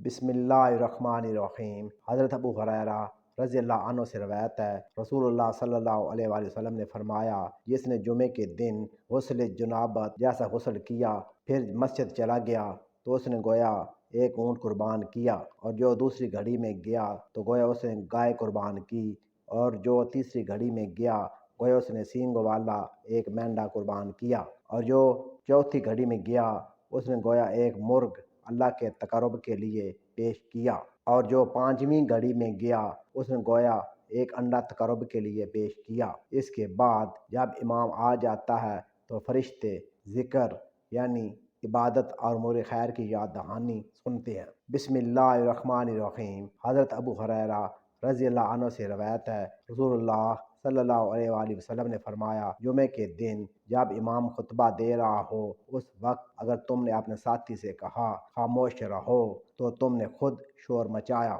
بسم اللہ الرحمن الرحیم۔ حضرت ابو ہریرہ رضی اللہ عنہ سے روایت ہے، رسول اللہ صلی اللہ علیہ وآلہ وسلم نے فرمایا، جس نے جمعے کے دن غسل جنابت جیسا غسل کیا پھر مسجد چلا گیا تو اس نے گویا ایک اونٹ قربان کیا، اور جو دوسری گھڑی میں گیا تو گویا اس نے گائے قربان کی، اور جو تیسری گھڑی میں گیا گویا اس نے سینگ والا ایک مینڈا قربان کیا، اور جو چوتھی گھڑی میں گیا اس نے گویا ایک مرغ اللہ کے تقرب کے لیے پیش کیا، اور جو پانچویں گھڑی میں گیا اس نے گویا ایک انڈا تقرب کے لیے پیش کیا۔ اس کے بعد جب امام آ جاتا ہے تو فرشتے ذکر یعنی عبادت اور امور خیر کی یاد دہانی سنتے ہیں۔ بسم اللہ الرحمن الرحیم۔ حضرت ابو ہریرہ رضی اللہ عنہ سے روایت ہے، رسول اللہ صلی اللہ علیہ وآلہ وسلم نے فرمایا، جمعے کے دن جب امام خطبہ دے رہا ہو اس وقت اگر تم نے اپنے ساتھی سے کہا خاموش رہو تو تم نے خود شور مچایا۔